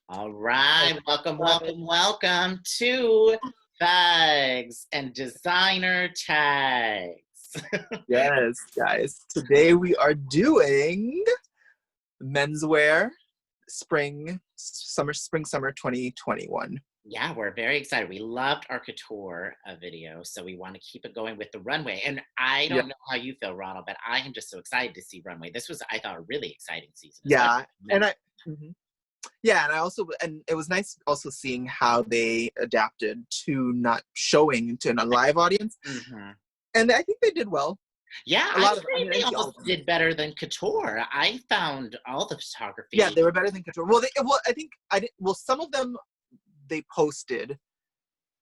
All right, welcome to Tags and Designer Tags. Yes, guys. Today we are doing menswear spring summer 2021. Yeah, we're very excited. We loved our couture video, so we want to keep it going with the runway. And I Yeah. don't know how you feel, Ronald, but I am just so excited to see runway. This was, I thought, a really exciting season. Yeah. Men. Mhm. Yeah, and it was nice also seeing how they adapted to not showing to a live audience. Mhm. And I think they did well. Yeah, A lot of I I think mean, I they didn't see all of almost them. did better than couture. I found all the photography. Yeah, they were better than couture. Well, I think I did well, some of them they posted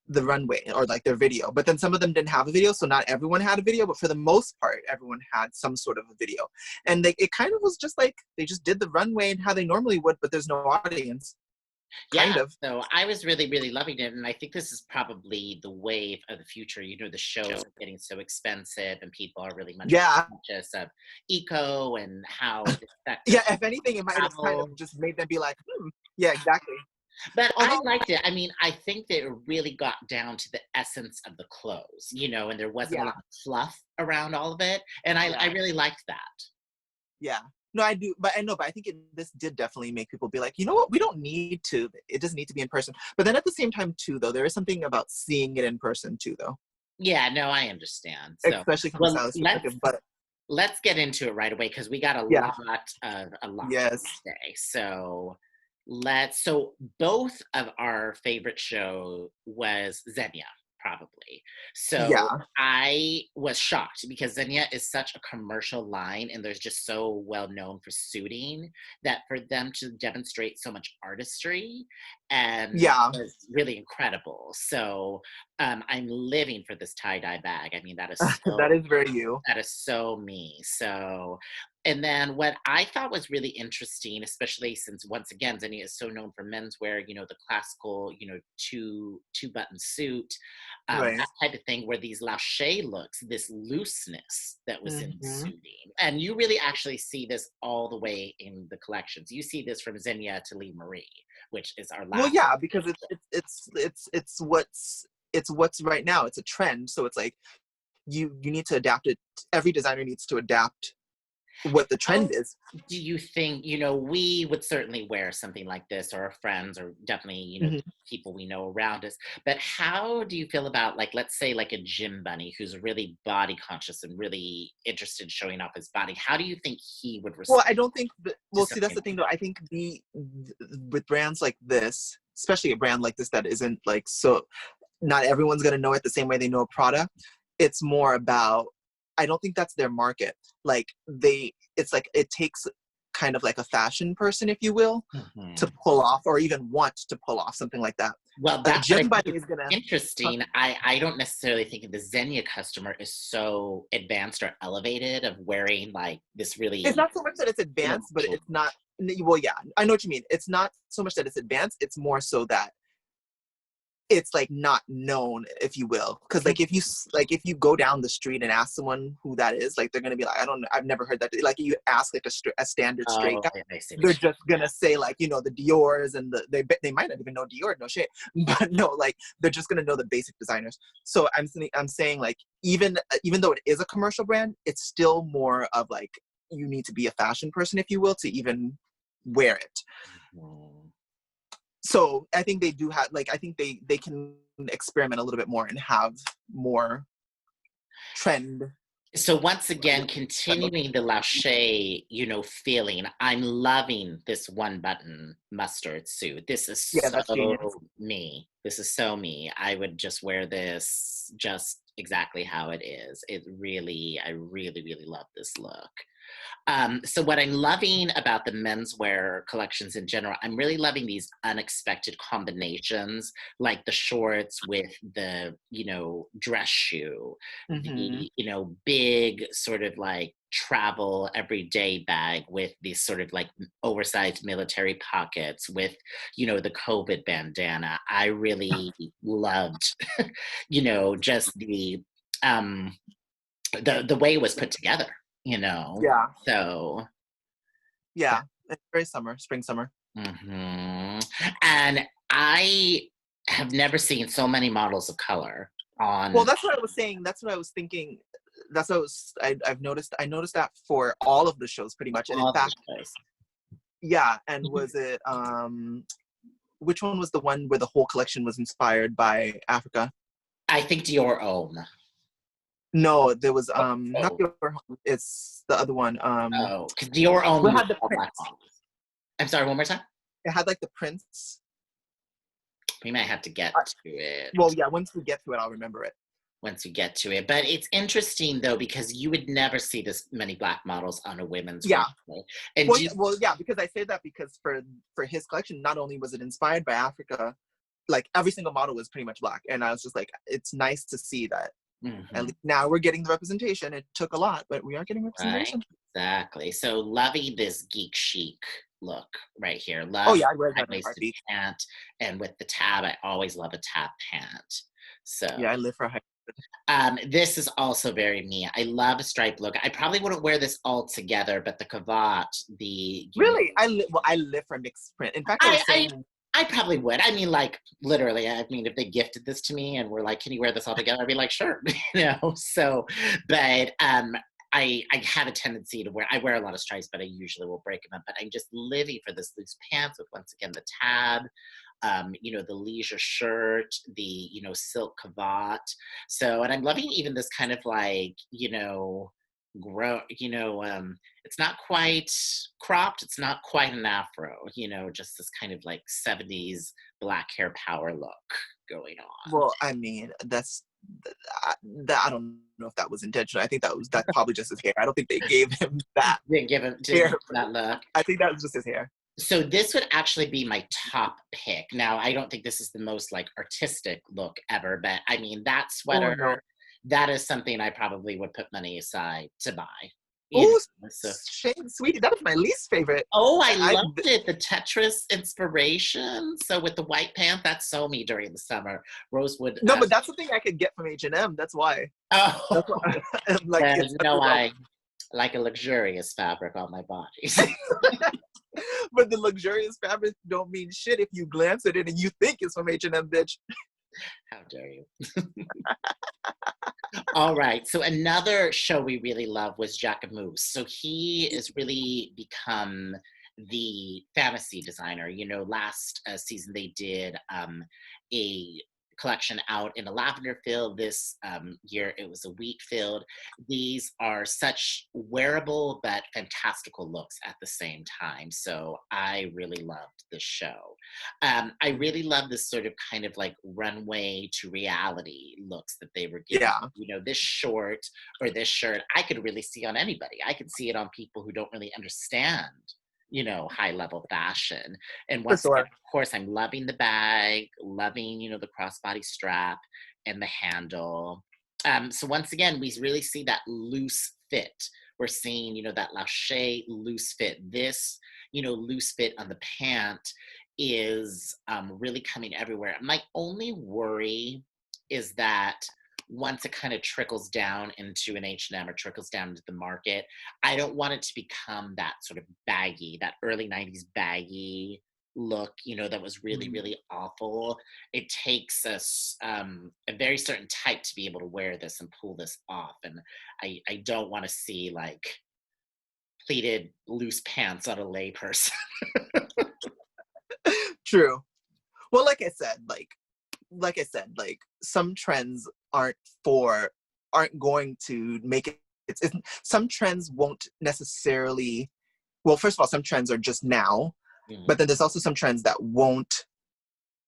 the runway or like their video, but then some of them didn't have a video, so not everyone had a video, but for the most part everyone had some sort of a video. And it kind of was just like they just did the runway and how they normally would, but there's no audience, kind Yeah, of. so I was really, really loving it, and I think this is probably the wave of the future. You know, the shows are getting so expensive, and people are really much Yeah. conscious of eco and how it affects Yeah, if anything it might have kind travel. of just made them be like, yeah, exactly. But I Although, liked it. I mean, I think that it really got down to the essence of the clothes, you know, and there wasn't a yeah, lot of fluff around all of it, and I yeah, really liked that. yeah. No, I do, but I know, but I think this did definitely make people be like, you know what, we don't need to, it doesn't need to be in person. But then at the same time too, though, there is something about seeing it in person too, though, Yeah, no, I understand. So, especially from a well, stylist perspective. But let's get into it right away because we got yeah, a lot yes, today. So so both of our favorite show was Xenia, probably. So yeah. I was shocked because Xenia is such a commercial line and there's just so well known for suiting that for them to demonstrate so much artistry and Yeah, was really incredible. So I'm living for this tie-dye bag. I mean, that is that so is very you. me. So, and then what I thought was really interesting, especially since once again, Zenny is so known for menswear, you know, the classical, you know, two button suit, Right. that type of thing, where these lâché looks, this looseness that was in the Hmm. suiting. And you really actually see this all the way in the collections. You see this from Xenia to Lee Marie, which is our Well, last. yeah, because it's what's right now. It's a trend, so it's like you need to adapt it. Every designer needs to adapt what the trend How is. do you think, you know, we would certainly wear something like this, or our friends, or definitely, you know, Hmm. people we know around us. But how do you feel about, like, let's say, like a gym bunny who's really body conscious and really interested in showing off his body? How do you think he would Well, respond I don't think. to Well, see, that's something the thing, like though. I think with brands like this, especially a brand like this that isn't like so. Not everyone's gonna know it the same way they know a Prada. It's more about. I don't think that's their market. Like it's like it takes kind of like a fashion person, if you will, that? to Mhm. pull off or even want to pull off something like that. Well, A that's what I gym think buddy is is gonna. Huh? interesting. I don't necessarily think the Xenia customer is so advanced or elevated of wearing like this It's really not so much that it's advanced, but look. it's not. Well, yeah, I know what you mean. It's not so much that it's advanced. It's more so that it's like not known, if you will, because like if you go down the street and ask someone who that is, like they're gonna be like, I don't know, I've never heard that. Like you ask like a standard straight Oh, guy, I see what they're you just gonna say like, the Dior's and they might not even know Dior, no shit, but no, like they're just gonna know the basic designers. So I'm saying like even though it is a commercial brand, it's still more of like you need to be a fashion person, if you will, to even wear it. mean. So I think they do have like I think they can experiment a little bit more and have more trend. So once again, trend look. continuing the Lachey, you know, feeling, I'm loving this one button mustard suit. This is Yeah, that's so genius. me. This is so me. I would just wear this just exactly how it is. I really, really love this look. So what I'm loving about the menswear collections in general, I'm really loving these unexpected combinations, like the shorts with the, you know, dress shoe, Hmm. the, you know, big sort of like travel everyday bag with these sort of like oversized military pockets with, you know, the COVID bandana. I really loved, you know, just um the way it was put together, you know. Yeah, So yeah. It's very spring summer. mhm. And I have never seen so many models of color Well, on that's what I was saying. That's what I was thinking. That's what I've noticed. I noticed that for all of the shows pretty much. And in all the fact, shows. yeah. And Mhm. was it, which one was the one where the whole collection was inspired by Africa? I think Dior own. No, there was, not Oh, your home. It's the other one. oh, because Dior own We used had the all black prince. models. I'm sorry, one more time. It had like the prince. We might have to get I, to it well, yeah. Once we get to it, I'll remember it. once we get to it. But it's interesting though because you would never see this many black models on a women's Yeah. runway. And Well, do you, well, yeah. Because I say that because for his collection, not only was it inspired by Africa, like every single model was pretty much black, and I was just like, it's nice to see that. At mhm, least now we're getting the representation. It took a lot, but we are getting right? representation. Exactly. So loving this geek chic look right here. Oh Love yeah, I wear that in a high-waisted heartbeat. pant and with the tab. I always love a tab pant. Yeah, So I live for high. this is also very me. I love a striped look. I probably wouldn't wear this all together, but the cravat, the you know, Really, well, I live for mixed print. In fact, I I was I saying, I probably would. I mean, like literally. I mean, if they gifted this to me and were like, "Can you wear this all together?" I'd be like, "Sure," So, but I have a tendency to wear. I wear a lot of stripes, but I usually will break them up. But I'm just living for this loose pants with once again the tab, the leisure shirt, the silk cravat. So, and I'm loving even this kind of like grow. It's not quite cropped. It's not quite an afro. Just this kind of like '70s black hair power look going on. well, I mean, that I don't know if that was intentional. I think that's probably just his hair. I don't think they gave him that Didn't hair. give him that look. I think that was just his hair. So this would actually be my top pick. Now, I don't think this is the most like artistic look ever, but I mean that Oh sweater, no. that is something I probably would put money aside to buy. You Oh, so Shane, sweetie, that was my least favorite. oh, I I loved it. The Tetris inspiration. So with the white pants, that's so me during the summer. Rosewood. no, but that's the thing I could get from H&M. That's why. That's Oh, why. I'm like, well, it's I like a luxurious fabric on my body. but the luxurious fabric don't mean shit if you glance at it and you think it's from H&M, bitch. How dare you? All right. So another show we really love was Jacquemus. So he has really become the fantasy designer. Last season they did a collection out in a lavender field. This year it was a wheat field. These are such wearable but fantastical looks at the same time. So I really loved this show. I really love this sort of kind of like runway to reality looks that they were giving. Yeah, This short or this shirt, I could really see on anybody. I could see it on people who don't really understand, high level fashion. And for once again, sure. of course, I'm loving the bag, loving, the crossbody strap and the handle. So once again, we really see that loose fit. We're seeing, that lâché loose fit. This, loose fit on the pant is really coming everywhere. My only worry is that once it kind of trickles down into an H&M or trickles down into the market, I don't want it to become that sort of baggy, that early 90s baggy look, that was really, Mhm. really awful. It takes a very certain type to be able to wear this and pull this off. And I don't want to see like pleated loose pants on a layperson. True. Well, like I said, like some trends aren't going to make it. Some trends won't necessarily. Well, first of all, some trends are just now, Mhm. but then there's also some trends that won't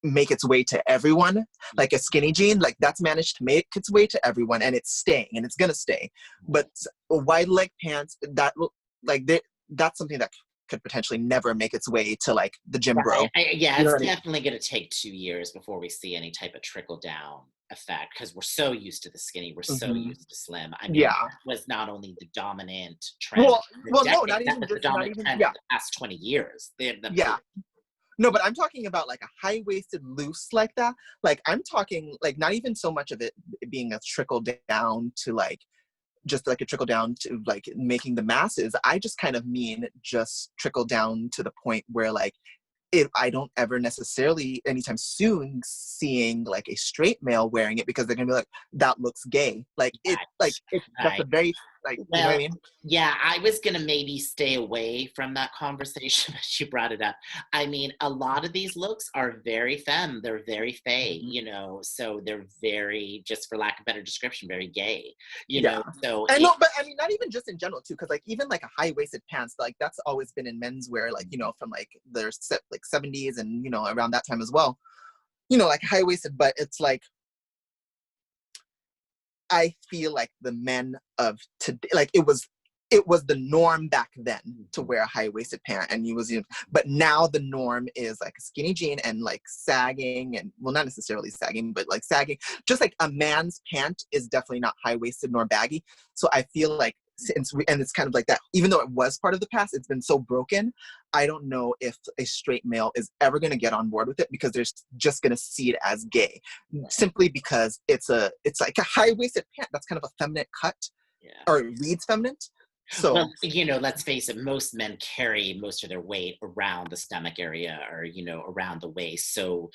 make its way to everyone. Like a skinny jean, like that's managed to make its way to everyone, and it's staying, and it's gonna stay. But wide leg pants, that's something that could potentially never make its way to like the gym Right. bro. Yeah, You know it's what I mean? definitely going to take 2 years before we see any type of trickle down effect because we're so used to the skinny, we're so Hmm. used to slim. I mean, Yeah. that was not only the dominant trend Well, of the no, decade, not that even was the just, not dominant even, trend yeah, of the past 20 years. yeah. No, but I'm talking about like a high waisted loose like that. Like I'm talking like not even so much of it being a trickle down to like just like a trickle down to like making the masses. I just kind of mean just trickle down to the point where like I don't ever necessarily anytime soon seeing like a straight male wearing it, because they're gonna be like, that looks gay. Like Right. that's a Right. very, like, you know what I Well, mean? yeah, I was gonna maybe stay away from that conversation, but you brought it up. I mean, a lot of these looks are very femme, they're very fey, Mhm. so they're very, just for lack of better description, very gay, Yeah. so I it know, but I mean, not even just in general too, because like even like a high-waisted pants, like that's always been in menswear, like, from like their like 70s and around that time as well. Like high-waisted, but it's like I feel like the men of today, like it was the norm back then to Mhm. wear a high-waisted pant, and but now the norm is like a skinny jean and like sagging, and well, not necessarily sagging, but like sagging. Just like a man's pant is definitely not high-waisted nor baggy. So I feel like and it's kind of like that, even though it was part of the past, it's been so broken. I don't know if a straight male is ever going to get on board with it, because they're just going to see it as gay, simply because it's like a high-waisted pant that's kind of a feminine cut, Yeah. or it reads feminine. So Well, let's face it, most men carry most of their weight around the stomach area or, around the waist. So,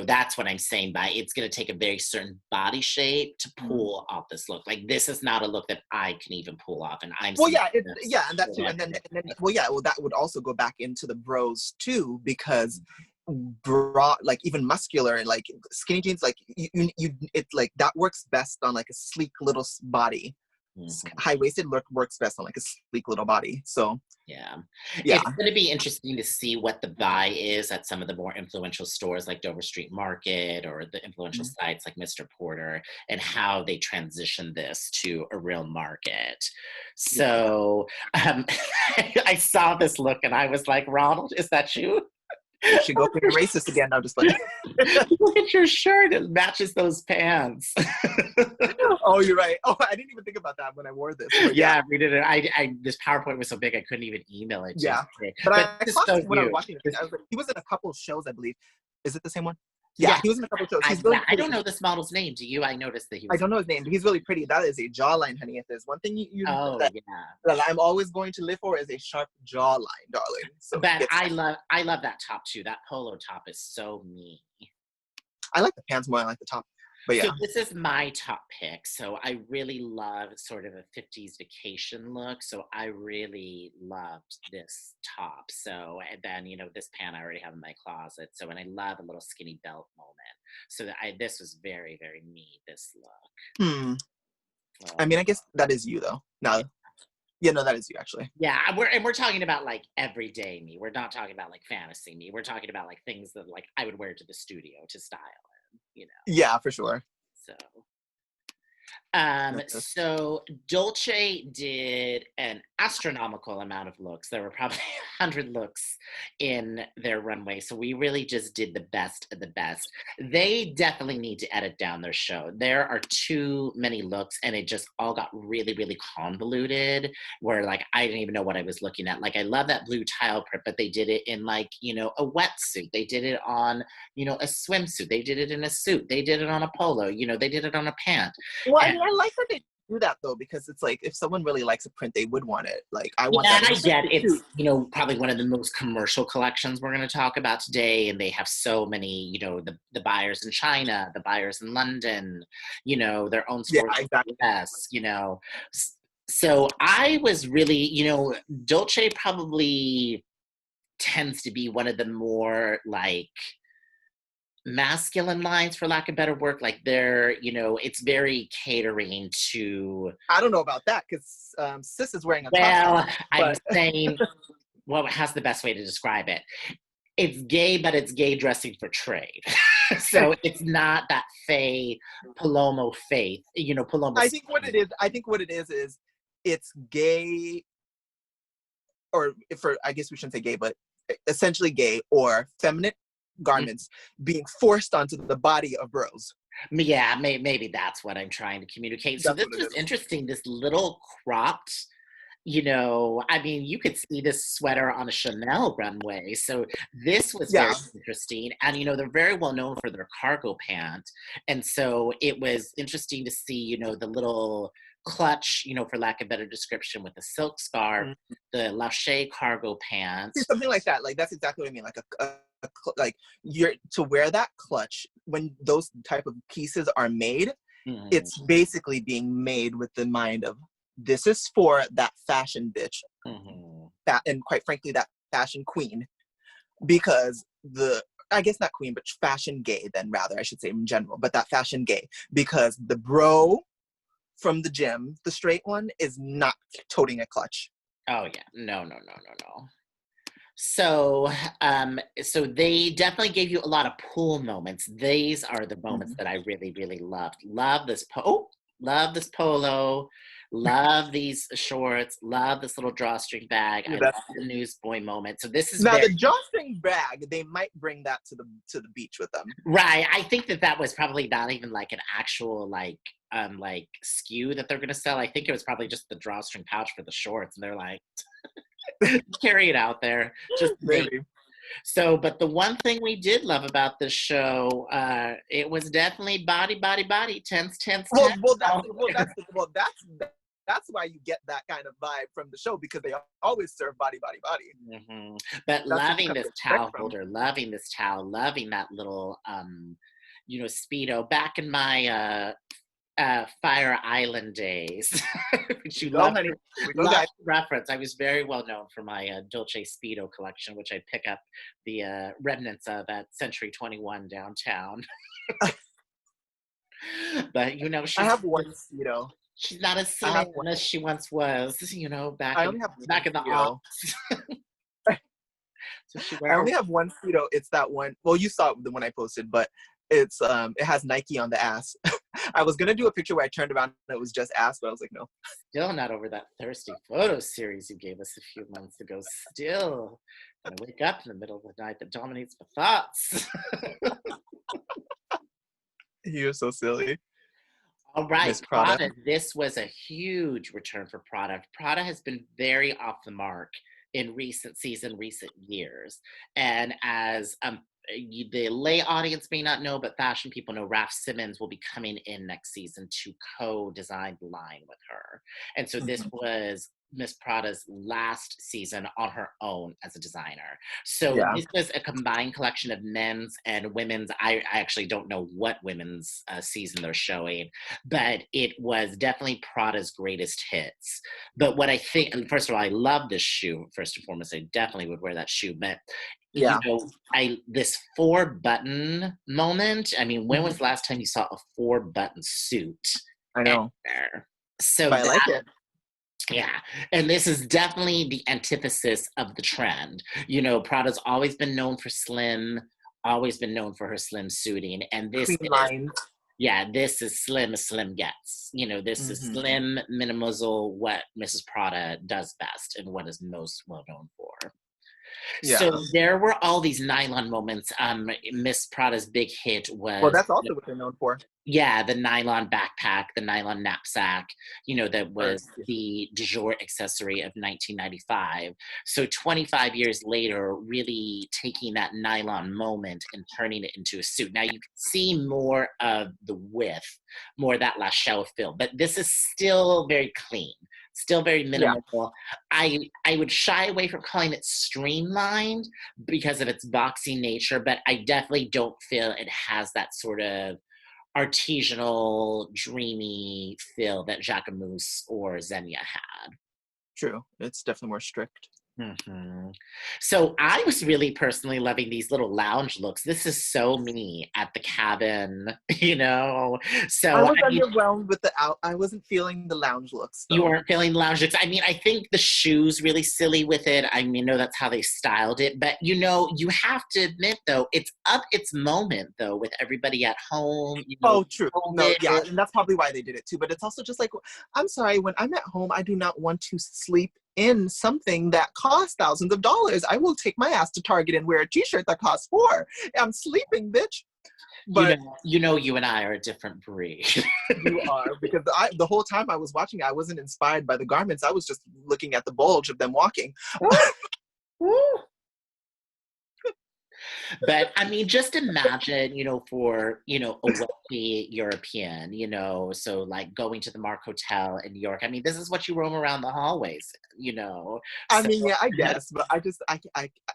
that's what I'm saying by it's going to take a very certain body shape to pull off this look. Like, this is not a look that I can even pull off. And I'm well, saying yeah, this yeah, and that too, and then, well, that would also go back into the bros too, because bra, like even muscular and like skinny jeans, like it like that works best on like a sleek little body. Mhm. High-waisted look works best on like a sleek little body. So Yeah. yeah. It's gonna be interesting to see what the buy is at some of the more influential stores like Dover Street Market or the influential Mm. sites like Mr. Porter, and how they transition this to a real market. Yeah. So, I saw this look and I was like, "Ronald, is that you?" You should go for your racist again. I'm just like, Look at your shirt, it matches those pants. oh, you're right. Oh, I didn't even think about that when I wore this. But yeah, Yeah, we did it. This PowerPoint was so big I couldn't even email it to yeah. you. But But I this is caught so him when I was you. watching it. I was like, he was in a couple of shows, I believe. Is it the same one? Yeah, Yeah, he was in a couple of shows. He's really I pretty. don't know this model's name. Do you? I noticed that he I was. don't know his name, but he's really pretty. That is a jawline, honey. If there's one thing Oh that, yeah. that I'm always going to live for, is a sharp jawline, darling. So But it's. I love that top too. That polo top is so me. I like the pants more. I like the top. But So yeah. this is my top pick. So I really love sort of a 50s vacation look. So I really loved this top. So and then this pant I already have in my closet. So and I love a little skinny belt moment. So this was very very me, this look. Hmm. I Um, mean, I guess that is you though. No. Yeah, no, that is you actually. yeah, we're talking about like everyday me. We're not talking about like fantasy me. We're talking about like things that like I would wear to the studio to style Yeah, for sure. So No, so Dolce did an astronomical amount of looks. There were probably 100 looks in their runway. So we really just did the best of the best. They definitely need to edit down their show. There are too many looks and it just all got really, really convoluted where like I didn't even know what I was looking at. Like I love that blue tile print, but they did it in like, a wetsuit. They did it on, a swimsuit. They did it in a suit. They did it on a polo. They did it on a pant. well, I mean, I like that they do that though, because it's like if someone really likes a print, they would want it. Like I want Yeah, that and in I a get swimsuit it's, too. probably one of the most commercial collections we're going to talk about today. And they have so many, the buyers in China, the buyers in London, their own Yeah, stores in the exactly. US. So I was really, Dolce probably tends to be one of the more like masculine lines, for lack of better word. Like they're, it's very catering to, I don't know about that, because Sis is wearing a costume, well, I'm but saying, well, how's the best way to describe it? It's gay, but it's gay dressing for trade. So it's not that fey Palomo faith, Palomo. I think what it is it's gay, or for I guess we shouldn't say gay, but essentially gay or feminine garments being forced onto the body of bros. Yeah, maybe that's what I'm trying to communicate. So That's this what it was is. interesting. This little cropped, I mean, you could see this sweater on a Chanel runway. So this was very Yeah. interesting. And, they're very well known for their cargo pant. And so it was interesting to see, the little clutch, you know, for lack of better description, with a silk scarf, the Lachey cargo pants. Something like that. Like, that's exactly what I mean. Like like, you're to wear that clutch when those type of pieces are made. It's basically being made with the mind of, this is for that fashion bitch, that, and quite frankly, that fashion queen, because I guess not queen, but fashion gay, then rather, I should say, in general, but that fashion gay, because the bro from the gym, the straight one, is not toting a clutch. Oh yeah, no. So, so they definitely gave you a lot of pool moments. These are the moments that I really, really loved. Love this polo. Love these shorts. Love this little drawstring bag. I love the newsboy moment. So this is now the drawstring bag. They might bring that to the beach with them. Right. I think that was probably not even like an actual like SKU that they're gonna sell. I think it was probably just the drawstring pouch for the shorts, and they're like, carry it out there. Just maybe. So, but the one thing we did love about this show, it was definitely body, tense. That's why you get that kind of vibe from the show, because they always serve body. But loving this towel holder, loving this towel, loving that little, you know, Speedo. Back in my Fire Island days, which you love reference. I was very well known for my Dolce Speedo collection, which I pick up the remnants of at Century 21 downtown. But you know, I have one Speedo. She's not as slim as she once was. You know, back in the aughts. I only have one Speedo. It's that one. Well, you saw the one I posted, but it's it has Nike on the ass. I was gonna do a picture where I turned around and it was just ass, but I was like, no. Still not over that thirsty photo series you gave us a few months ago. Still gonna wake up in the middle of the night that dominates my thoughts. You're so silly. All right, Prada. This was a huge return for Prada. Prada has been very off the mark in recent years. And as the lay audience may not know, but fashion people know, Raf Simons will be coming in next season to co-design the line with her. And so this was Miss Prada's last season on her own as a designer. So this was a combined collection of men's and women's. I actually don't know what women's season they're showing, but it was definitely Prada's greatest hits. But what I think, and first of all, I love this shoe. First and foremost, I definitely would wear that shoe. But you know, this 4-button moment. I mean, when was the last time you saw a 4-button suit? I know. So but I like it. Yeah, and this is definitely the antithesis of the trend. You know, Prada's always been known for slim, always been known for her slim suiting, and this this is slim as slim gets. You know, this is slim, minimalism, what Mrs. Prada does best and what is most well known for. Yeah. So there were all these nylon moments. Miss Prada's big hit was... Well, that's also what they're known for. Yeah, the nylon backpack, the nylon knapsack, you know, that was the du jour accessory of 1995. So 25 years later, really taking that nylon moment and turning it into a suit. Now you can see more of the width, more of that Lachey feel, but this is still very clean. Still very minimal. Yeah. I would shy away from calling it streamlined because of its boxy nature, but I definitely don't feel it has that sort of artisanal, dreamy feel that Jacquemus or Zegna had. True. It's definitely more strict. So I was really personally loving these little lounge looks. This is so me at the cabin, you know. So I was underwhelmed with I wasn't feeling the lounge looks. Though. You weren't feeling the lounge looks. I mean, I think the shoes really silly with it. I mean, no, that's how they styled it. But you know, you have to admit though, it's up its moment though with everybody at home. You know, true. No, yeah, and that's probably why they did it too. But it's also just like, I'm sorry, when I'm at home, I do not want to sleep in something that costs thousands of dollars. I will take my ass to Target and wear a t-shirt that costs $4. I'm sleeping, bitch. But you know, you and I are a different breed. You are, because the whole time I was watching, I wasn't inspired by the garments. I was just looking at the bulge of them walking. But I mean, just imagine, for, a wealthy European, so like going to the Mark Hotel in New York. I mean, this is what you roam around the hallways, I So mean, yeah, I guess, but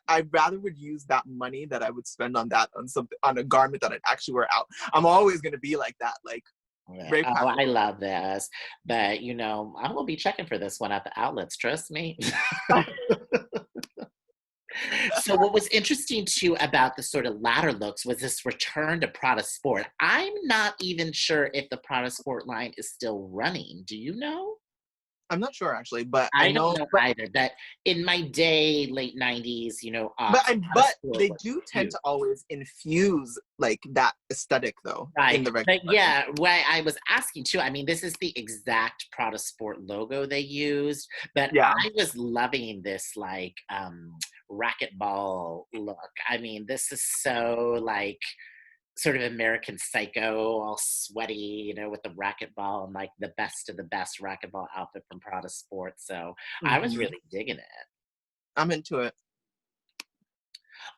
I rather would use that money that I would spend on that on something on a garment that I'd actually wear out. I'm always gonna be like that, like yeah. very Oh, I practical. love this. But, I will be checking for this one at the outlets, trust me. So what was interesting too about the sort of latter looks was this return to Prada Sport. I'm not even sure if the Prada Sport line is still running. Do you know? I'm not sure actually, but I I don't know, know either. That in my day, late '90s, Prada but Sport they was do tend huge. to always infuse like that aesthetic though Right. in the regular But line. yeah, what I was asking too, I mean, this is the exact Prada Sport logo they used, but Yeah, I was loving this like racquetball look. I mean, this is so like sort of American Psycho, all sweaty, with the racquetball and like the best of the best racquetball outfit from Prada Sport. So I was hmm really digging it. I'm into it.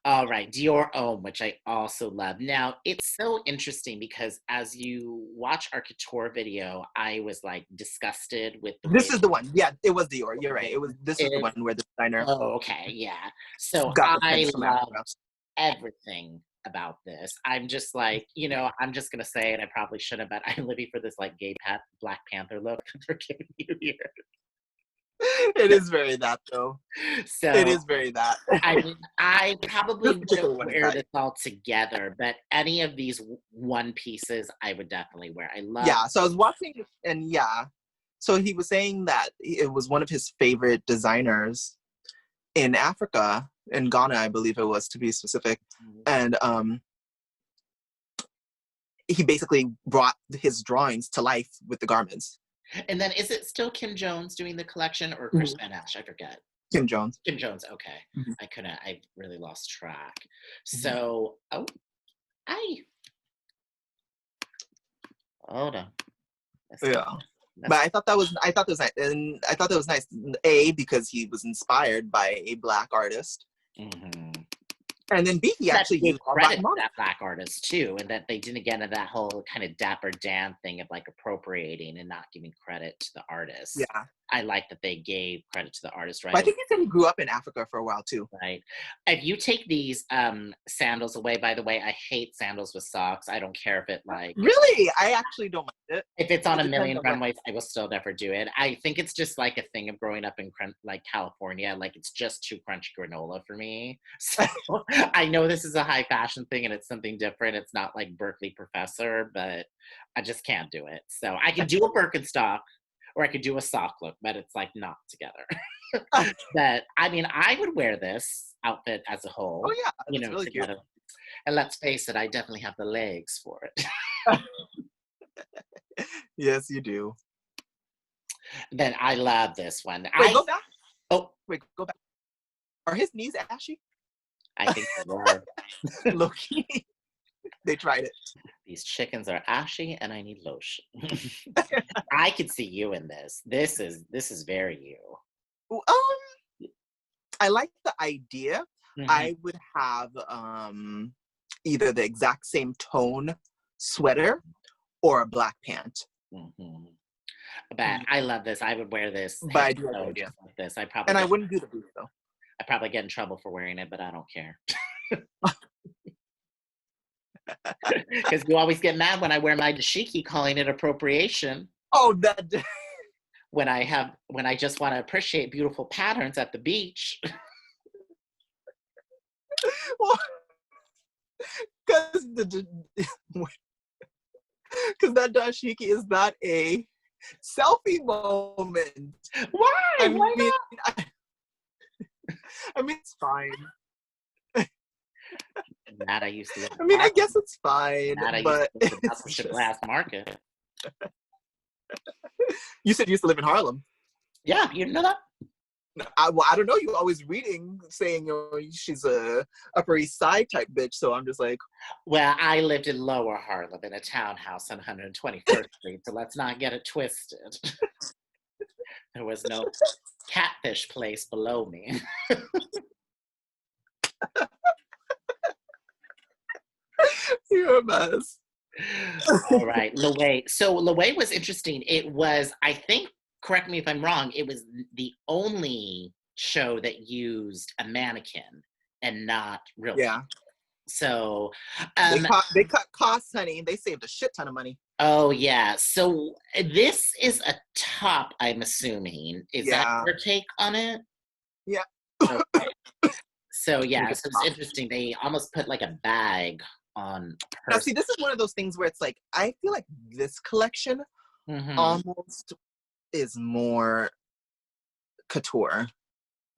All right, Dior Homme, which I also love. Now, it's so interesting because as you watch our couture video, I was like disgusted with the way This is the one. Yeah, it was Dior. You're right. it It was. This was the is. one where the designer Oh, okay, yeah. So got the prints I from Africa. loved everything about this. I'm just like, I'm just gonna say it. I probably shouldn't, but I'm living for this like Black Panther look that they're giving you here. It is very that though. It So is very that. I mean, I This probably wouldn't particular one is wear that. this all together, but any of these one pieces I would definitely wear. I love. Yeah. So I was watching, and yeah. So he was saying that it was one of his favorite designers in Africa, in Ghana, I believe it was to be specific, and he basically brought his drawings to life with the garments. And then is it still Kim Jones doing the collection or Chris Mhm. Van Ash? I forget. Kim Jones. Kim Jones. Okay, Mhm. I really lost track. Mhm. So, I hold on. That's not. Yeah. But That's. I thought that was nice, and I thought that was nice. A, because he was inspired by a black artist, Mhm. and then B, he That actually they gave used a credit black to model. that black artist too, and that they didn't get into that whole kind of Dapper Dan thing of like appropriating and not giving credit to the artist. Yeah. I like that they gave credit to the artist But right I away. think he said he grew up in Africa for a while too. Right. If you take these sandals away, by the way, I hate sandals with socks. I don't care if it like Really, I actually don't mind it. if it's on It a depends million on when. runways, I will still never do it. I think it's just like a thing of growing up in like California. Like it's just too crunchy granola for me. So I know this is a high fashion thing and it's something different. It's not like Berkeley Professor, but I just can't do it. So I can do a Birkenstock or I could do a sock look, but it's like not together. But I mean, I would wear this outfit as a Oh whole, yeah, that's really cute. together. And let's face it, I definitely have the legs for it. Yes, you do. Then I love this one. Wait, go back. Oh, Wait, go back. Are his knees ashy? I think they were. Loki. They tried it. These chickens are ashy and I need lotion. I could see you in this. This is very you. I like the idea. Mhm, I would have either the exact same tone sweater or a black pant. mhm. But I love this. I would wear this But head I to do like the toe idea. just like this. And I wouldn't do the boots though. I probably get in trouble for wearing it, but I don't care. Because you always get mad when I wear my dashiki, calling it appropriation. Oh, that. When I just want to appreciate beautiful patterns at the beach. Because because that dashiki is not a selfie moment. Why? I Why mean, not? I mean, it's fine. That I used to live in I mean, I Harlem. guess it's fine, That I used but to live in the it's Bustler just. Glass Market. You said you used to live in Harlem. Yeah, you know that? Well, I don't know. You're always reading saying she's a Upper East Side type bitch. So I'm just like, Well, I lived in Lower Harlem in a townhouse on 121st Street, so let's not get it twisted. There was no catfish place below me. You're a mess. All right, Laway. So Laway was interesting. It was, I think, correct me if I'm wrong, it was the only show that used a mannequin and not real Yeah. people. So, They cut costs, honey. They saved a shit ton of money. oh yeah. So this is a top, I'm assuming. Is that Yeah. your take on it? Yeah. Okay. So Make yeah, it so it's pop. interesting. They almost put like a bag on a Now, see, person. this is one of those things where it's like, I feel like this collection Hmm. almost is more couture.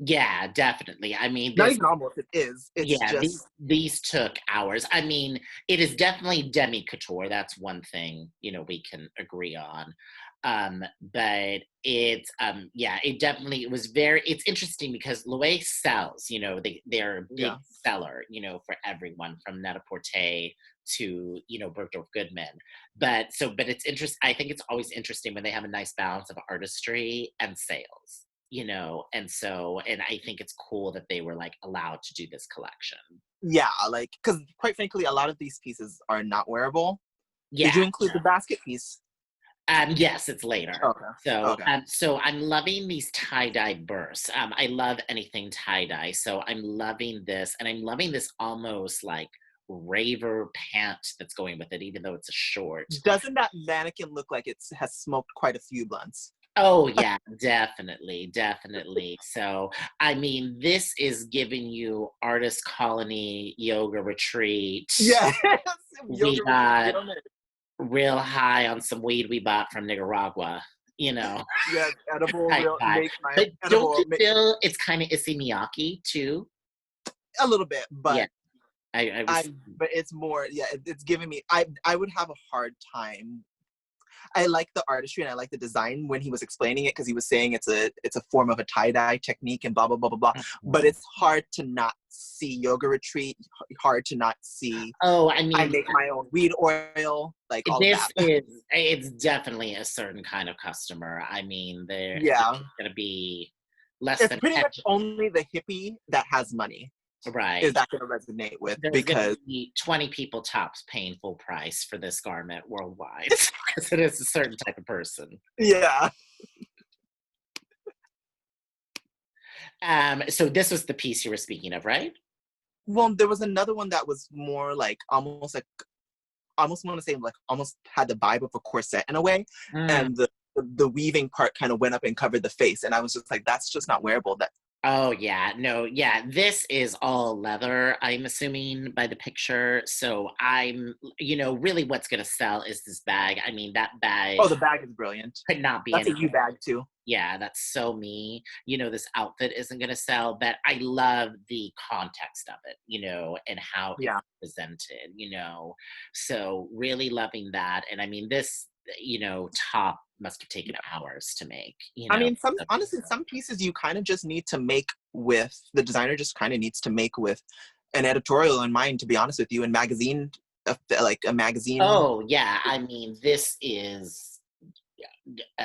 Yeah, definitely. I mean, Not this, even almost, it is. It's yeah, just, these took hours. I mean, it is definitely demi couture. That's one thing, we can agree on. But it's yeah, it definitely was very, it's interesting because Louis sells, they're a big yeah. seller, for everyone from Net-a-Porter to, Bergdorf Goodman. But it's interesting. I think it's always interesting when they have a nice balance of artistry and sales. And I think it's cool that they were like allowed to do this collection. Yeah, like, because quite frankly, a lot of these pieces are not wearable. Did Yeah. you include the basket piece? Yes, it's later. Okay. So, Okay. so I'm loving these tie-dye bursts. I love anything tie-dye, so I'm loving this, and I'm loving this almost like raver pant that's going with it, even though it's a short. Doesn't that mannequin look like it has smoked quite a few blunts? Oh yeah, definitely, definitely. So, I mean, this is giving you artist colony yoga retreat. Yes. We Yoga retreat. got Get on it. real high on some weed we bought from Nicaragua, you know. Yes, edible, Type real, vibe. make my But don't edible, you feel it's kind of Issey Miyake too? a little bit, Yeah, but I was. but it's more, yeah, it's giving me, I would have a hard time. I like the artistry and I like the design when he was explaining it because he was saying it's a form of a tie-dye technique and blah blah blah blah blah. But Mhm. it's hard to not see yoga retreat, hard to not see Oh, I I mean, make my own weed oil, like all of this that. is it's definitely a certain kind of customer. I mean, there's Yeah. gonna be less It's than pretty 10, much only the hippie that has money is right. that going to resonate with There's gonna because be 20 people tops paying full price for this garment worldwide because it is a certain type of person. yeah. So this was the piece you were speaking of, right? Well, there was another one that was more like almost want to say like almost had the vibe of a corset in a way, Mm. and the weaving part kind of went up and covered the face, and I was just like, that's just not wearable. That Oh yeah, no, yeah. This is all leather, I'm assuming by the picture. So really what's gonna sell is this bag. I mean, that bag oh, the bag is brilliant. could not be That's any. a you bag too. Yeah, that's so me. This outfit isn't gonna sell, but I love the context of it, and how it's Yeah. presented. So really loving that. And I mean, this, top must have taken hours to make, I mean, some so honestly, some pieces you kind of just need to make with the designer. Just kind of needs to make with an editorial in mind. To be honest with you, and magazine, like a magazine. Oh, yeah. I mean, this is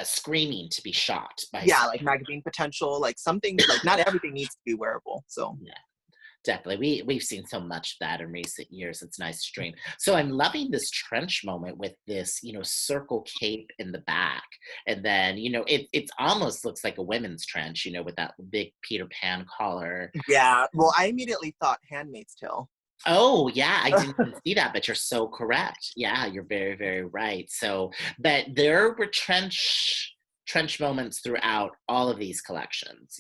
screaming to be shot by Yeah, some. like magazine potential. Like some things, like not everything needs to be wearable. So Yeah, definitely. We've seen so much of that in recent years. It's nice to dream. So I'm loving this trench moment with this, circle cape in the back. And then, it almost looks like a women's trench, with that big Peter Pan collar. yeah. Well, I immediately thought Handmaid's Tale. Oh, yeah, I didn't even see that, but you're so correct. Yeah, you're very, very right. So, but there were trench moments throughout all of these collections,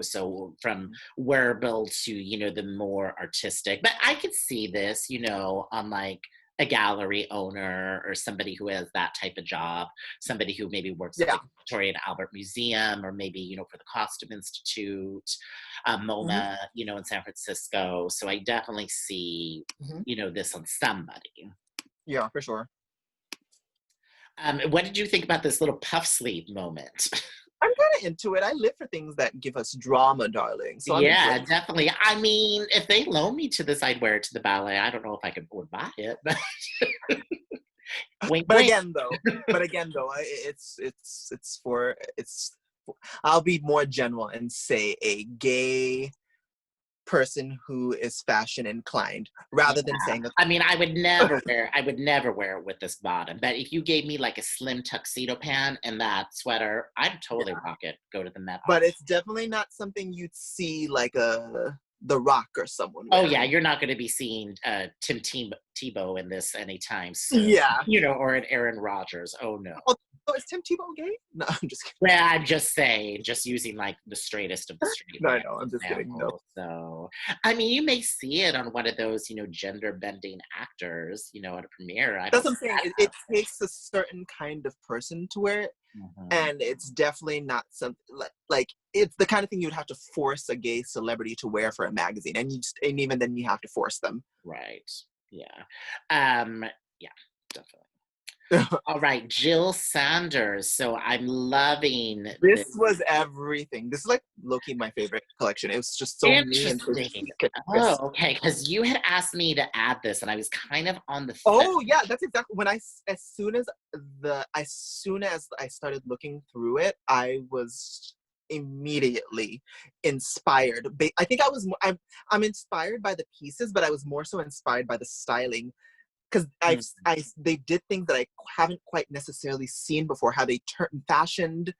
so from wearable to, the more artistic. But I could see this, on like a gallery owner or somebody who has that type of job, somebody who maybe works at Yeah. the Victoria and Albert Museum or maybe, for the Costume Institute, Hmm. MoMA, in San Francisco. So I definitely see, Hmm. this on somebody. Yeah, for sure. What did you think about this little puff sleeve moment? I'm kind of into it. I live for things that give us drama, darling. So I'm into Yeah, it. definitely. I mean, if they loan me to this, I'd wear it to the ballet. I don't know if I would buy it, but wink, But wink. again, though, it's for it's. I'll be more general and say a gay person who is fashion inclined rather than Yeah. saying, I mean, I would never wear it with this bottom. But if you gave me like a slim tuxedo pant and that sweater, I'd totally rock it. Go to the Met. but it's definitely not something you'd see like The Rock or someone Oh yeah, wearing. you're not going to be seeing Tebow in this anytime soon. Yeah. You know, or an Aaron Rodgers. Oh no. Oh, is Tim Tebow gay? No, I'm just kidding. Well, I'm just saying, just using like the straightest of the straight No, I man know. I'm just kidding. No. example. So, I mean, you may see it on one of those, you know, gender bending actors, you know, at a premiere. I That's don't what I'm see saying. that It takes a certain kind of person to wear it, happening. and it's definitely not something like it's the kind of thing you'd have to force a gay celebrity to wear for a magazine, and even then you have to force them. Right. Yeah. Yeah, definitely. All right, Jill Sanders. So I'm loving This this. was everything. This is like low-key my favorite collection. It was just so me and so Interesting. chic and Oh, crisp. okay. Because you had asked me to add this, and I was kind of on the fence. Oh yeah, that's exactly when as soon as I started looking through it, I was immediately inspired. I think I'm inspired by the pieces, but I was more so inspired by the styling because Mm, they did things that I haven't quite necessarily seen before. How they fashioned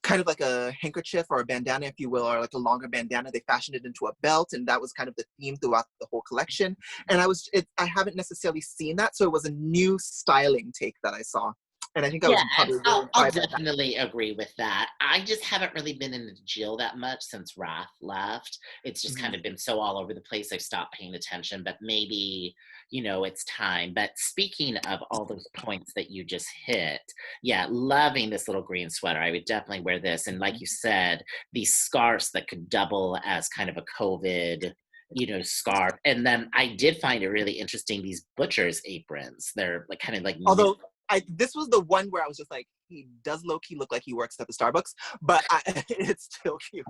kind of like a handkerchief or a bandana, if you will, or like a longer bandana. They fashioned it into a belt, and that was kind of the theme throughout the whole collection. And I haven't necessarily seen that, so it was a new styling take that I saw, and I think I was yes, probably really I'll inspired by that. definitely agree with that. I just haven't really been into Jill that much since Raph left. It's just kind Mhm. of been so all over the place. I've stopped paying attention, but maybe, you know, it's time. But speaking of all those points that you just hit, yeah, loving this little green sweater. I would definitely wear this. And like you said, these scarves that could double as kind of a COVID, you know, scarf. And then I did find it really interesting, these butcher's aprons. They're like kind of like Although this was the one where I was just like, he does low key look like he works at the Starbucks, but it's still cute.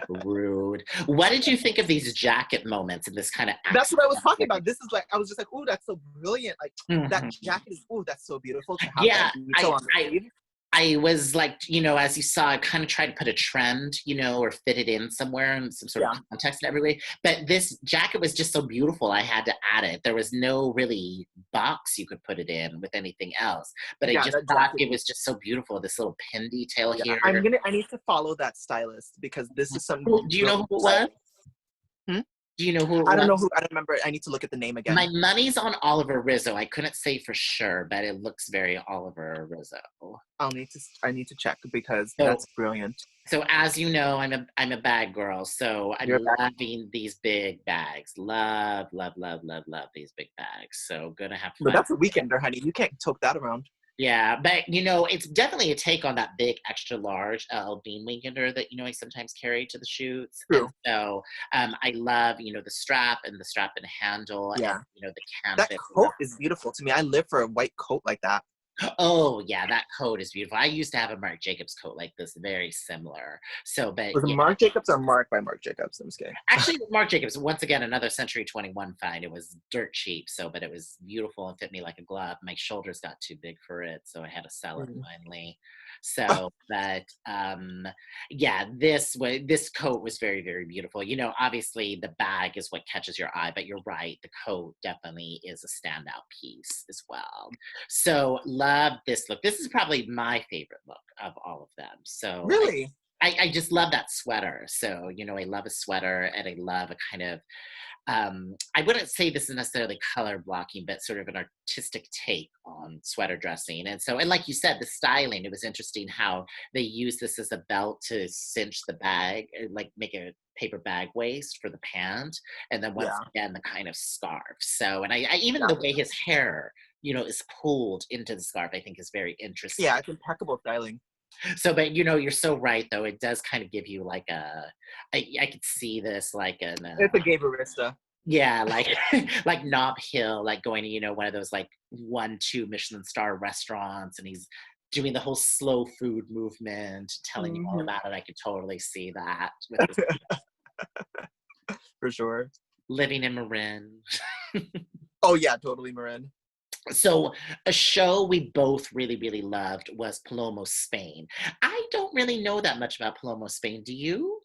rude. What did you think of these jacket moments in this kind of That's accent? what I was talking about. This is like I was just like, oh, that's so brilliant. Like that Mhm. jacket is, oh, that's so beautiful to have Yeah, that detail on the sleeve. I was like, you know, as you saw, I kind of tried to put a trend, you know, or fit it in somewhere in some sort of Yeah, context in every way. But this jacket was just so beautiful, I had to add it. There was no really box you could put it in with anything else. But I yeah, just that thought jacket. it was just so beautiful. This little pin detail Yeah, here. I need to follow that stylist because this is some Do you know brilliant who it was? styling. Hmm? Do you know who it I don't was? know who. I don't remember. I need to look at the name My again. money's on Oliver Rizzo. I couldn't say for sure, but it looks very Oliver Rizzo. I need to check because So, that's brilliant. so as you know, I'm a bag girl. So I'm You're back. loving these big bags. Love, love, love, love, love these big bags. So gonna have But fun. that's a weekender, honey. You can't tote that around. Yeah, but you know, it's definitely a take on that big extra large LL Bean weekender that you know I sometimes carry to the shoots. And True. so I love, you know, the strap and the strap and handle and Yeah. you know the That canvas. coat is beautiful to me. I live for a white coat like that. Oh, yeah, that coat is beautiful. I used to have a Marc Jacobs coat like this, very similar. So, but Was it yeah, Marc Jacobs or Mark by Marc Jacobs? I'm just kidding. actually, Marc Jacobs, once again, another Century 21 find. It was dirt cheap, so, but it was beautiful and fit me like a glove. My shoulders got too big for it, so I had to sell it Mm. finally. So, but yeah, this coat was very, very beautiful. You know, obviously the bag is what catches your eye, but you're right, the coat definitely is a standout piece as well. So love this look. This is probably my favorite look of all of them. So Really? I just love that sweater. So, you know, I love a sweater and I love a kind of I wouldn't say this is necessarily color blocking, but sort of an artistic take on sweater dressing. And so, and like you said, the styling, it was interesting how they use this as a belt to cinch the bag, like make a paper bag waist for the pant. And then once Yeah. again, the kind of scarf. So, and I even Yeah. the way his hair, you know, is pulled into the scarf, I think is very interesting. Yeah, it's impeccable styling. So, but you know, you're so right though. It does kind of give you like I could see this like an It's a gay barista. yeah, like like Nob Hill, like going to, you know, one of those like 1, 2 Michelin star restaurants and he's doing the whole slow food movement, telling you all Hmm. about it. I could totally see that with this For sure. living in Marin. Oh yeah, totally, Marin. So a show we both really, really loved was Palomo Spain. I don't really know that much about Palomo Spain. Do you?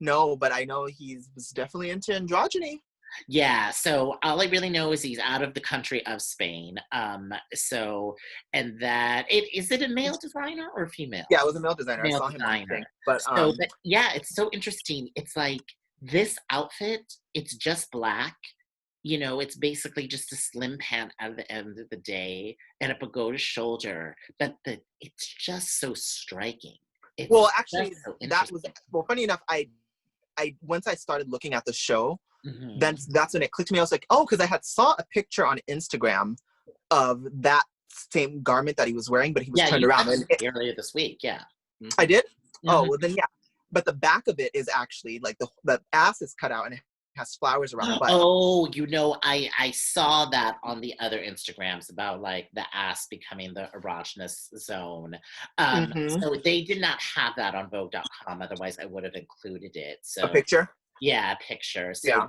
No, but I know he was definitely into androgyny. Yeah, so all I really know is he's out of the country of Spain. So and that is it a male designer or female? Yeah, it was a male designer. I Male saw him on the designer. thing. But But yeah, it's so interesting. It's like this outfit, it's just black. You know, it's basically just a slim pant at the end of the day and a pagoda shoulder, but it's just so striking. It's well, just actually, so that was interesting. well. Funny enough, I once I started looking at the show, then Mhm. that's when it clicked to me. I was like, oh, because I had saw a picture on Instagram of that same garment that he was wearing, but he was Yeah, turned you around. sent And it to me earlier this week. Yeah. I Mhm. did. Oh, Mhm. well then yeah. But the back of it is actually like the ass is cut out and it has flowers around the butt. Oh, you know, I saw that on the other Instagrams about like the ass becoming the erogenous zone. Mm-hmm. So they did not have that on Vogue.com, otherwise I would have included it. A So picture. yeah, picture. So Yeah.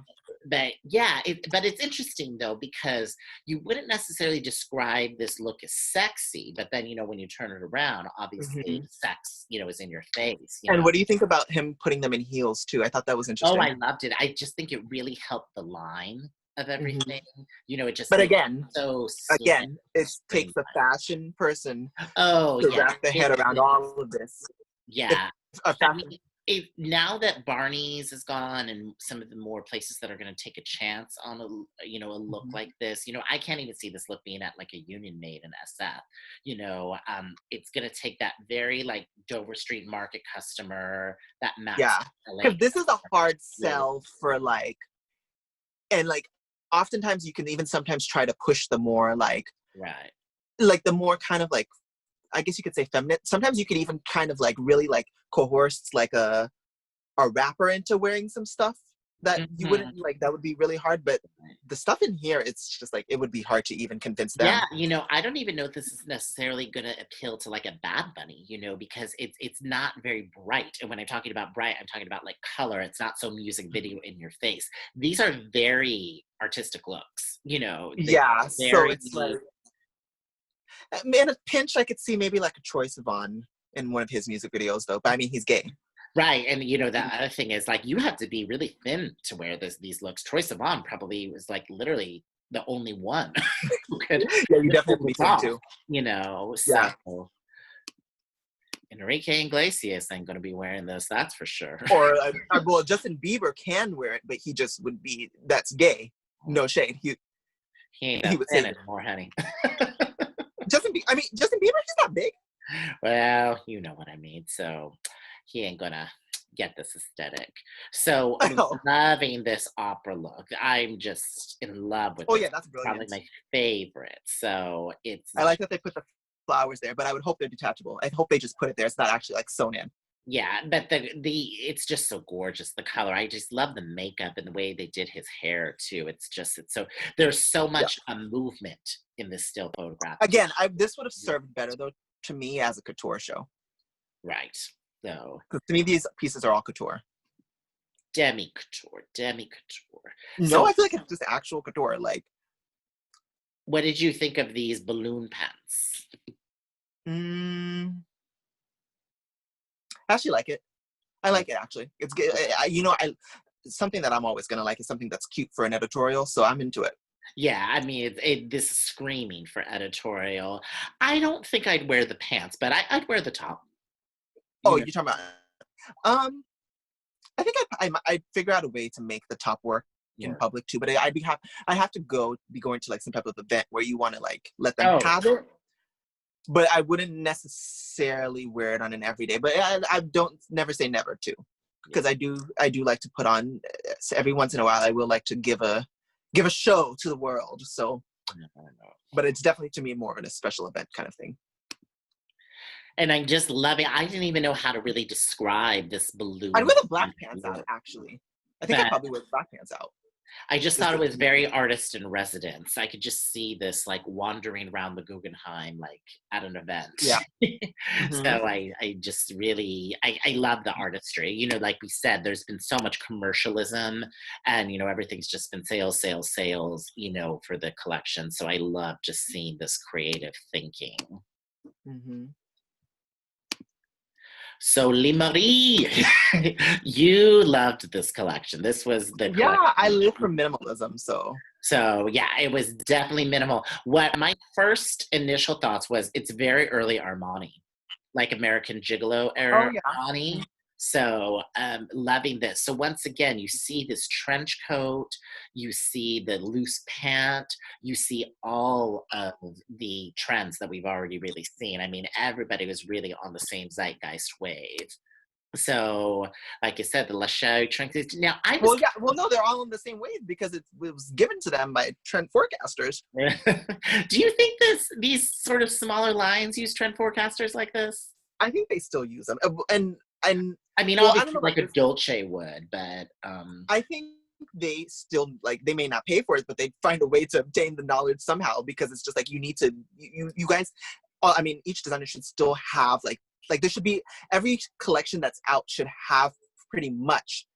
but yeah, but it's interesting though because you wouldn't necessarily describe this look as sexy, but then you know when you turn it around, Mm-hmm. obviously sex, you know, is in your face, you And know. what do you think about him putting them in heels too? I thought that was Oh, interesting. I loved it. I just think it really helped the line of Mm-hmm. everything. You know, it just But made again, it so slim, it takes streamlined. a fashion person Oh, to yeah. wrap their It head around really all of this. If yeah. a I fashion, mean, if now that Barney's is gone and some of the more places that are gonna take a chance on you know, a look Mhm. like this, you know, I can't even see this look being at, like, a Union Made in SF, you know, it's gonna take that very, like, Dover Street Market customer, that Max Yeah, LA because this is a customer to hard really sell for like, and like, oftentimes you can even sometimes try to push the more right. like the more kind of like, I guess you could say feminine. Sometimes you could even kind of like really like coerce like a rapper into wearing some stuff that you wouldn't Mhm. like. That would be really hard. But the stuff in here, it's just like it would be hard to even convince Yeah, them. you know, I don't even know if this is necessarily gonna appeal to like a Bad Bunny, you know, because it's not very bright. And when I'm talking about bright, I'm talking about like color. It's not so music video in your face. These are very artistic looks, you know, they Yeah, so very it's like, in a pinch, I could see maybe like a Troye Sivan in one of his music videos, though. But I mean, he's gay. right. And you know, the other thing is like you have to be really thin to wear these looks. Troye Sivan probably was like literally the only one who could Yeah, you definitely have pull to be this thin off, too. you know. Yeah. So Enrique Iglesias ain't gonna be wearing this, that's for sure. Or well, Justin Bieber can wear it, but he just would be that's gay. No shade. He ain't He that would thin say anymore, honey. I mean, Justin Bieber, he's not big. Well, you know what I mean. So he ain't gonna get this aesthetic. So I know. loving this opera look. I'm just in love with Oh this. yeah, that's Probably brilliant. my favorite. So it's I like that they put the flowers there, but I would hope they're detachable. I hope they just put it there. It's not actually like sewn in. yeah, but the it's just so gorgeous. The color. I just love the makeup and the way they did his hair too. It's so there's so Yeah. much movement in this still photograph too. Again, this would have served better though to me as a couture show. Right. So Because to me, these pieces are all couture. demi couture, demi couture. No, So I feel like it's just actual couture. Like, what did you think of these balloon pants? mm, I actually like it. I like it actually. It's good. I something that I'm always gonna like is something that's cute for an editorial. So I'm into it. Yeah, I mean, this is screaming for editorial. I don't think I'd wear the pants, but I'd wear the top. Oh, You know, you're talking about? Um, I think I'd figure out a way to make the top work in work. public too. But I'd be happy. I have to be going to like some type of event where you want to like let them Oh, have it. But I wouldn't necessarily wear it on an everyday. But I don't never say never too, yeah. because I do like to put on every once in a while. I will like to give a show to the world. So, No, no, no. but it's definitely to me more of a special event kind of thing. And I just love it. I didn't even know how to really describe this I'd balloon wear the black pants out look, actually. I think I'd but probably wear the black pants out. I just Just thought it to, was very artist in residence. I could just see this like wandering around the Guggenheim, like at an event. yeah. So Hmm. I just really, I love the artistry. You know, like we said, there's been so much commercialism and, you know, everything's just been sales, sales, sales, you know, for the collection. So I love just seeing this creative thinking. Hmm. So, Lee-Marie, you loved this collection. This was the Yeah, I collection. live for minimalism, so. So, yeah, it was definitely minimal. What my first initial thoughts was it's very early Armani, like American Gigolo Oh era yeah. Armani. So, loving this. So, once again, you see this trench coat, you see the loose pant, you see all of the trends that we've already really seen. I mean, everybody was really on the same zeitgeist wave. So, like I said, the Lachaux trinkets. Now, I was. Well, yeah. Well, no, they're all in the same wave because it was given to them by trend forecasters. Do you think these sort of smaller lines use trend forecasters like this? I think they still use them, and I mean, well, I don't obviously, know about like a this. Dolce would, but I think they still like they may not pay for it, but they find a way to obtain the knowledge somehow because it's just like you need to you guys. I mean, each designer should still have like there should be every collection that's out should have pretty much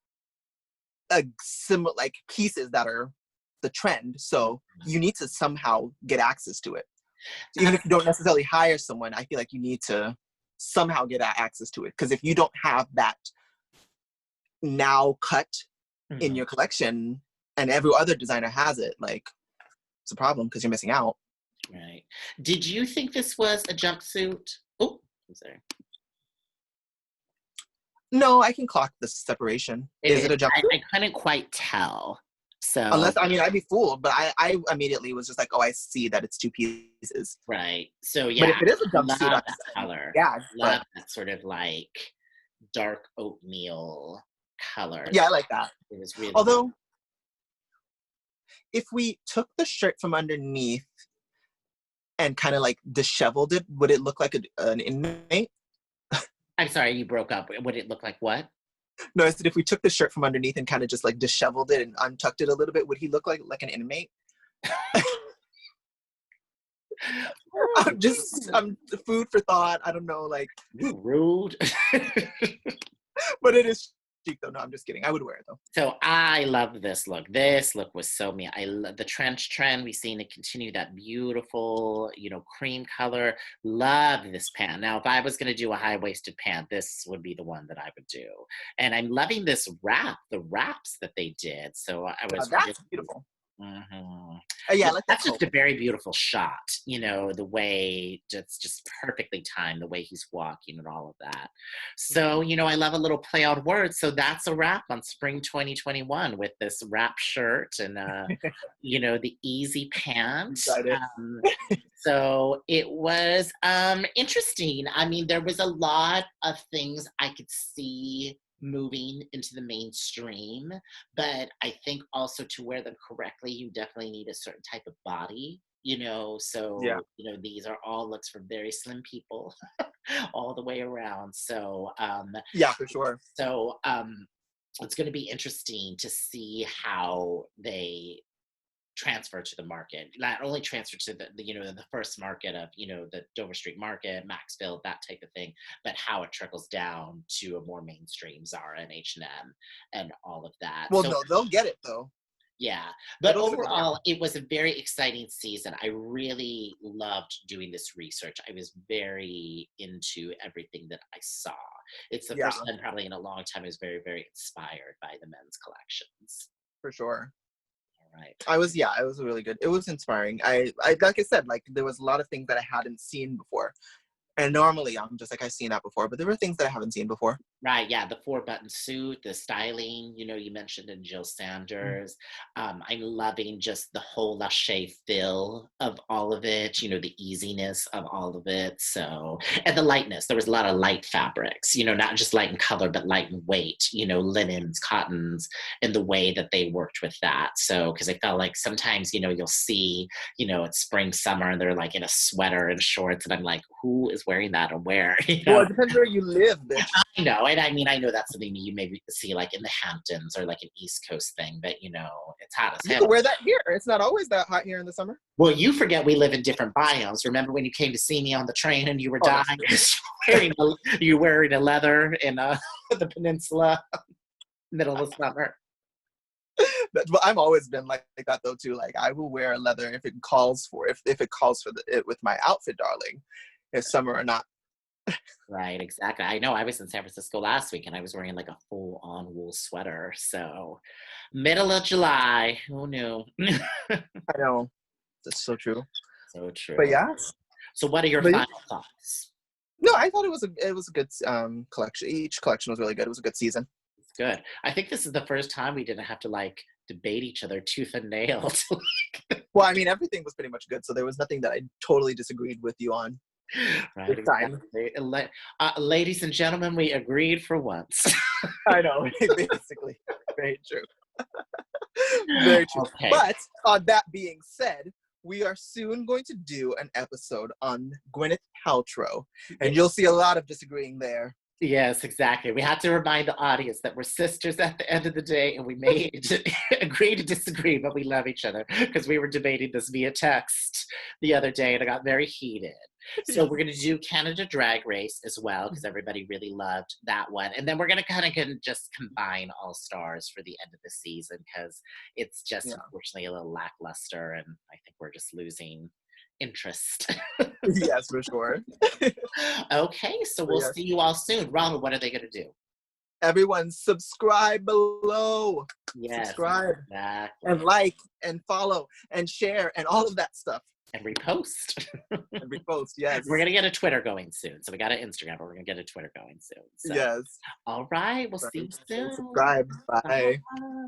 a similar like pieces that are the trend. So you need to somehow get access to it. So even if you don't necessarily hire someone, I feel like you need to somehow get access to it because if you don't have that now cut in mhm, your collection and every other designer has it, like it's a problem because you're missing out. right. Did you think this was a jumpsuit? Oh, I'm sorry. No, I can clock the separation. Is it a jumpsuit? I couldn't quite tell. So, Unless I mean I'd be fooled, but I immediately was just like, oh, I see that it's two pieces. right. So, But yeah, if it is a love jumpsuit, that color. yeah. But Love that sort of like dark oatmeal color. yeah, I like that. It was really Although if we took the shirt from underneath and kind of like disheveled it, would it look like an inmate? I'm sorry, you broke up. Would it look like what? No, I said if we took the shirt from underneath and kind of just like disheveled it and untucked it a little bit, would he look like an inmate? I'm food for thought. I don't know, like, You rude. but it is cheap though. No, I'm just kidding. I would wear it though. So I love this look. This look was so me. I love the trench trend. We've seen it continue that beautiful, cream color. Love this pant. Now, if I was going to do a high waisted pant, this would be the one that I would do. And I'm loving this wrap, the wraps that they did. So I was That's really, beautiful. mhm. Yeah, I Yeah, like that that's just color. a very beautiful shot, the way it's just perfectly timed, the way he's walking and all of that. So, I love a little play on words. So that's a wrap on spring 2021 with this wrap shirt and, the easy pant. Excited. So it was interesting. I mean, there was a lot of things I could see moving into the mainstream, but I think also to wear them correctly, you definitely need a certain type of body. Yeah. So these are all looks for very slim people all the way around. So Yeah, for sure. so it's going to be interesting to see how they transfer to the market, not only transfer to the first market of the Dover Street Market, Maxfield, that type of thing, but how it trickles down to a more mainstream Zara and H&M and all of that. Well, So no, they'll get it though. yeah, but It'll trickle down. overall, it was a very exciting season. I really loved doing this research. I was very into everything that I saw. It's the Yeah, first time probably in a long time I was very, very inspired by the men's collections. for sure. All right. It was really good. It was inspiring. I like I said, like there was a lot of things that I hadn't seen before. And normally I'm just like, I've seen that before, but there were things that I haven't seen before. Right, yeah, the four-button suit, the styling, you mentioned in Jill Sanders. I'm loving just the whole lâché feel of all of it, the easiness of all of it. So, and the lightness. There was a lot of light fabrics, not just light in color, but light in weight, linens, cottons, and the way that they worked with that. So, because I felt like sometimes, you'll see, it's spring, summer, and they're like in a sweater and shorts, and I'm like, who is wearing that and where? Well, it depends where you live, bitch. I know, and I mean, I know that's something you maybe see like in the Hamptons or like an East Coast thing, but it's hot as You hell. can wear that here. It's not always that hot here in the summer. Well, you forget we live in different biomes. Remember when you came to see me on the train and you were Oh, dying that's because you're wearing a leather in the peninsula, middle of summer. But I've always been like that though too. Like I will wear leather if it calls for it with my outfit, darling, if summer or not. Right, exactly. I know I was in San Francisco last week and I was wearing like a full on wool sweater. So, middle of July, who knew? I know. That's so true. So But true. yeah. So, what are your But yeah. final thoughts? No, I thought it was a good collection. Each collection was really good. It was a good season. It's good. I think this is the first time we didn't have to like debate each other tooth and nail. Well, I mean, everything was pretty much good, so there was nothing that I totally disagreed with you on Right, this time. exactly. Ladies and gentlemen, we agreed for once. I know, basically. Very true. Very true. Okay. But on that being said, we are soon going to do an episode on Gwyneth Paltrow, and you'll see a lot of disagreeing there. Yes, exactly. We had to remind the audience that we're sisters at the end of the day, and we may agree to disagree, but we love each other because we were debating this via text the other day, and it got very heated. So we're going to do Canada Drag Race as well because everybody really loved that one, and then we're going to kind of just combine All Stars for the end of the season because it's just Yeah. unfortunately a little lackluster, and I think we're just losing interest. Yes, for sure. Okay, so we'll Yes. see you all soon. Ronald, what are they going to do? Everyone, subscribe below. Yes, Subscribe exactly. and like and follow and share and all of that stuff. And repost. And repost, yes. We're going to get a Twitter going soon. So we got an Instagram, but we're going to get a Twitter going soon. So, Yes. all right, we'll see you soon. Subscribe. Bye. Bye.